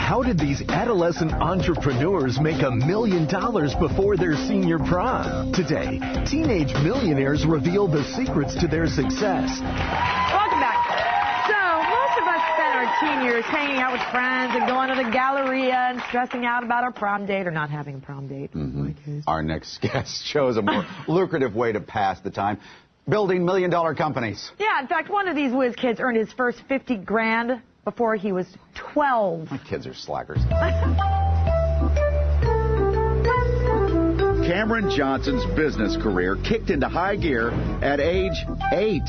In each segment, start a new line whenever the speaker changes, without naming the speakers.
How did these adolescent entrepreneurs make $1 million before their senior prom? Today, teenage millionaires reveal the secrets to their success.
Welcome back. So, most of us spend our teen years hanging out with friends and going to the Galleria and stressing out about our prom date or not having a prom date.
Mm-hmm.
In my case.
Our next guest shows a more lucrative way to pass the time. Building million-dollar companies.
Yeah, in fact, one of these whiz kids earned his first 50 grand before he was 12.
My kids are slackers.
Cameron Johnson's business career kicked into high gear at age 8.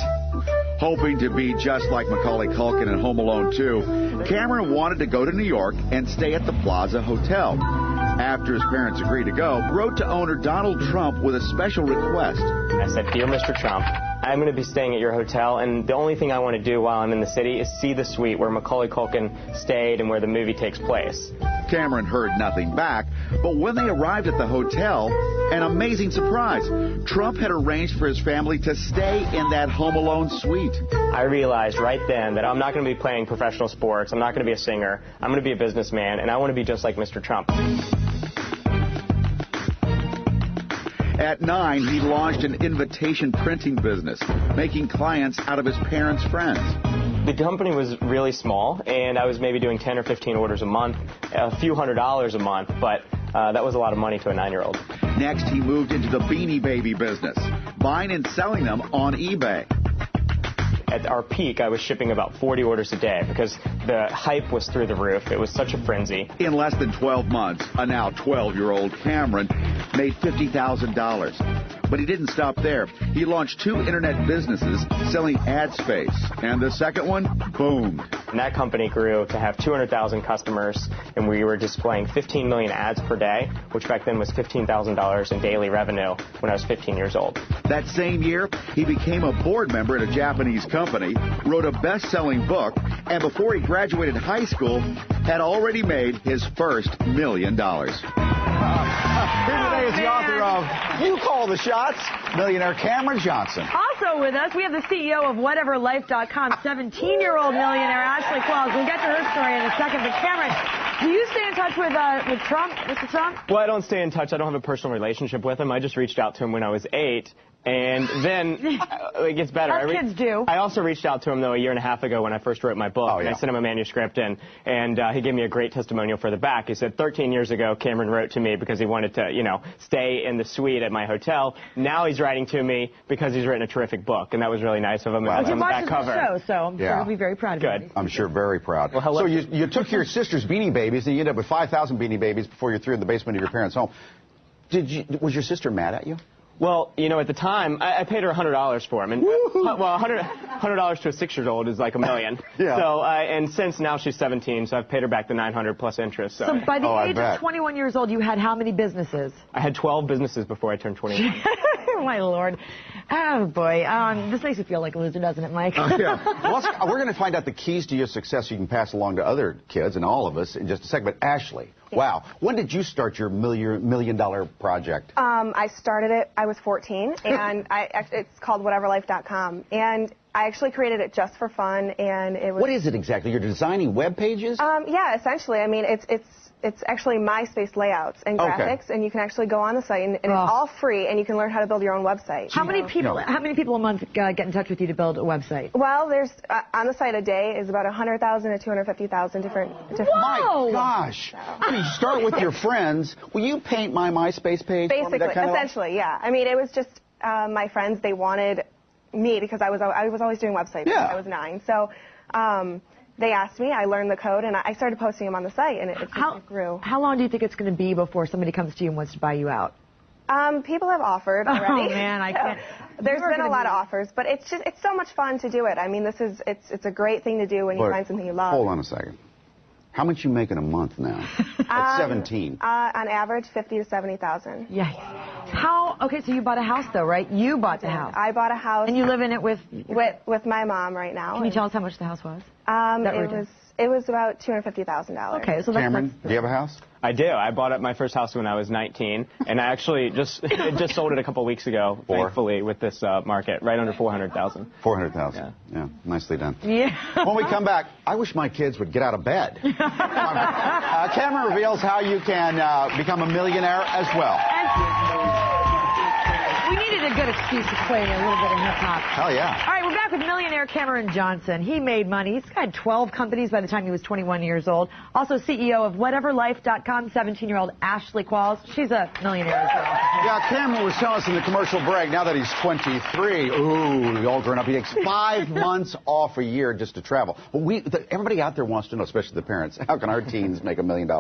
Hoping to be just like Macaulay Culkin in Home Alone 2, Cameron wanted to go to New York and stay at the Plaza Hotel. After his parents agreed to go, wrote to owner Donald Trump with a special request.
I said, "Dear Mr. Trump, I'm going to be staying at your hotel, and the only thing I want to do while I'm in the city is see the suite where Macaulay Culkin stayed and where the movie takes place."
Cameron heard nothing back, but when they arrived at the hotel, an amazing surprise. Trump had arranged for his family to stay in that Home Alone suite.
I realized right then that I'm not going to be playing professional sports, I'm not going to be a singer, I'm going to be a businessman, and I want to be just like Mr. Trump.
At 9, he launched an invitation printing business, making clients out of his parents' friends.
The company was really small, and I was maybe doing 10 or 15 orders a month, a few $100s a month, but that was a lot of money to a 9-year-old.
Next, he moved into the Beanie Baby business, buying and selling them on eBay.
At our peak, I was shipping about 40 orders a day because the hype was through the roof. It was such a frenzy.
In less than 12 months, a now 12-year-old Cameron made $50,000. But he didn't stop there. He launched 2 internet businesses selling ad space. And the second one boomed.
And that company grew to have 200,000 customers, and we were displaying 15 million ads per day, which back then was $15,000 in daily revenue when I was 15 years old.
That same year, he became a board member at a Japanese company, wrote a best-selling book, and before he graduated high school, had already made his first $1 million.
Here today is the author of You Call the Shots, millionaire Cameron Johnson.
Also with us, we have the CEO of WhateverLife.com, 17-year-old millionaire Ashley Claus. We'll get to her story in a second. But Cameron, do you stay in touch with Trump, Mr. Trump?
Well, I don't stay in touch. I don't have a personal relationship with him. I just reached out to him when I was 8. And then it gets better.
As kids do.
I also reached out to him, though, a year and a half ago when I first wrote my book. And I sent him a manuscript, and he gave me a great testimonial for the back. He said 13 years ago, Cameron wrote to me because he wanted to, stay in the suite at my hotel. Now he's writing to me because he's written a terrific book, and that was really nice of him.
Well,
and
he
on the back
watches
cover.
the show, so I'm sure he'll be very proud of you.
Good.
I'm sure very proud.
Well, hello.
So you took your sister's Beanie Babies, and you ended up with 5,000 Beanie Babies before you threw in the basement of your parents' home. Was your sister mad at you?
Well, at the time, I paid her $100 for him. And, well, $100 to a 6-year-old is like $1 million.
Yeah.
So, and since now she's 17, so I've paid her back the $900 plus interest.
So by the age of 21 years old, you had how many businesses?
I had 12 businesses before I turned 21.
My Lord. Oh, boy. This makes you feel like a loser, doesn't it, Mike?
Yeah. Well, we're going to find out the keys to your success you can pass along to other kids and all of us in just a second. But Ashley, wow. When did you start your $1 million project?
I started it, I was 14, and it's called WhateverLife.com. And I actually created it just for fun, and it was...
What is it exactly? You're designing web pages?
Yeah, essentially. I mean, it's actually MySpace layouts and graphics, and you can actually go on the site, and it's all free, and you can learn how to build your own website.
How many people a month get in touch with you to build a website?
Well, there's on the site a day is about 100,000 to 250,000 different.
My gosh! So. You start with your friends. Will you paint my MySpace page?
Basically, essentially, yeah. I mean, it was just my friends. They wanted me because I was always doing websites since I was 9. So. They asked me, I learned the code, and I started posting them on the site, and it grew.
How long do you think it's going to be before somebody comes to you and wants to buy you out?
People have offered already.
Oh, man, I can't.
There's been a lot of offers, but it's so much fun to do it. I mean, it's a great thing to do when you find something you love.
Hold on a second. How much you make in a month now? At 17.
On average, 50 to 70,000.
Yeah. How Okay, so you bought a house, though, right? You bought the house.
I bought a house.
And you live in it with
my mom right now.
Can you tell us how much the house was?
It was about $250,000.
Okay, so
Cameron, do you have a house?
I do. I bought my first house when I was 19, and I actually just sold it a couple weeks ago, thankfully, with this market, right under $400,000.
$400,000. Yeah, nicely done.
Yeah.
When we come back, I wish my kids would get out of bed. Cameron reveals how you can become a millionaire as well.
We needed a good excuse to play a little bit of hip-hop.
Hell yeah.
All right, we're back with millionaire Cameron Johnson. He made money. He's had 12 companies by the time he was 21 years old. Also CEO of whateverlife.com, 17-year-old Ashley Qualls. She's a millionaire as well.
Yeah, Cameron was telling us in the commercial break, now that he's 23, ooh, all grown up, he takes 5 months off a year just to travel. But everybody out there wants to know, especially the parents, how can our teens make $1 million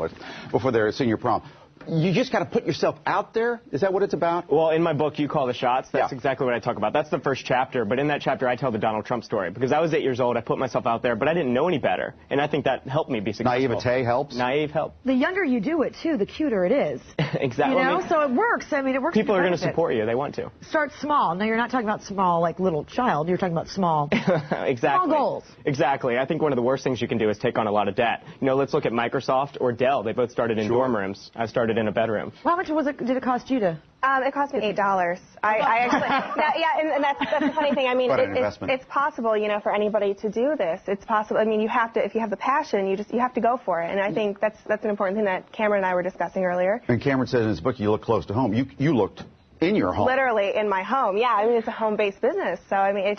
before their senior prom? You just got to put yourself out there? Is that what it's about?
Well, in my book, You Call the Shots, that's exactly what I talk about. That's the first chapter. But in that chapter, I tell the Donald Trump story. Because I was 8 years old, I put myself out there, but I didn't know any better. And I think that helped me be successful.
Naivete helps?
Naive help.
The younger you do it, too, the cuter it is.
Exactly.
You know, so it works. I mean, it works.
People are going to support you. They want to.
Start small. No, you're not talking about small like little child. You're talking about small.
Exactly.
Small goals.
Exactly. I think one of the worst things you can do is take on a lot of debt. You know, let's look at Microsoft or Dell. They both started in dorm rooms. I started in a bedroom.
How much did it cost you to?
It cost me $8. I actually, and that's the funny thing. I mean, it's possible, you know, for anybody to do this. It's possible. I mean, you have to, if you have the passion, you have to go for it. And I think that's an important thing that Cameron and I were discussing earlier.
And Cameron said in his book, you look close to home. You looked in your home.
Literally in my home. Yeah, I mean, it's a home-based business. So I mean,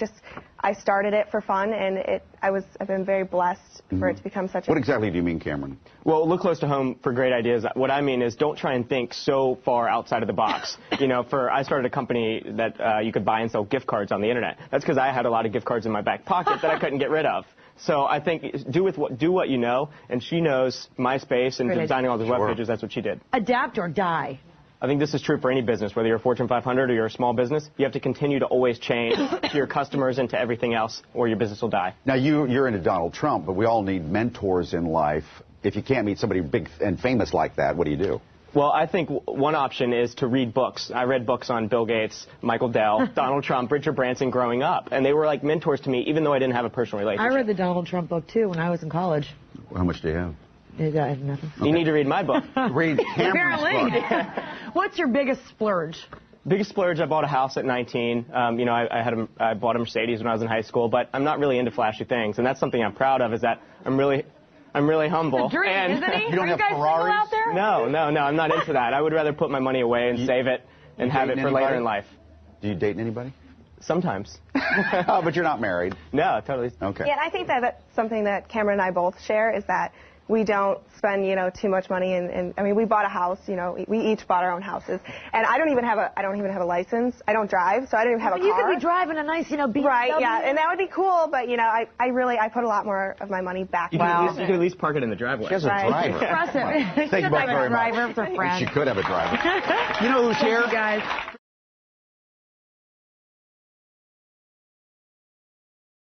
I started it for fun, and I've been very blessed for it to become such a...
What exactly do you mean, Cameron?
Well, look close to home for great ideas. What I mean is don't try and think so far outside of the box. You know, I started a company that you could buy and sell gift cards on the internet. That's because I had a lot of gift cards in my back pocket that I couldn't get rid of. So I think do what you know, and she knows MySpace and designing all those web pages. That's what she did.
Adapt or die.
I think this is true for any business, whether you're a Fortune 500 or you're a small business. You have to continue to always change to your customers and to everything else, or your business will die.
Now, you're into Donald Trump, but we all need mentors in life. If you can't meet somebody big and famous like that, what do you do?
Well, I think one option is to read books. I read books on Bill Gates, Michael Dell, Donald Trump, Richard Branson growing up, and they were like mentors to me, even though I didn't have a personal relationship.
I read the Donald Trump book, too, when I was in college.
How much do you have?
I have nothing.
You need to read my book.
Read Cameron's book.
What's your biggest splurge?
Biggest splurge, I bought a house at 19. You know, I bought a Mercedes when I was in high school, but I'm not really into flashy things, and that's something I'm proud of, is that I'm really humble.
It's a dream, isn't he?
You don't have Ferraris?
Out there?
No, I'm not into that. I would rather put my money away and save it and have it for later in life.
Do you date anybody?
Sometimes.
Oh, but you're not married.
No, totally.
Okay.
Yeah, and I think that's something that Cameron and I both share, is that we don't spend, you know, too much money. And I mean, we bought a house. You know, we each bought our own houses. And I don't even have a license. I don't drive, so I don't even have a car.
You could be driving a nice, you know, BMW.
Right. Yeah, and that would be cool. But you know, I put a lot more of my money back.
You could at least park it in the driveway.
She has a driver.
Impressive.
Thank you both very much.
She could have a driver.
You know who's here?
Thank you guys.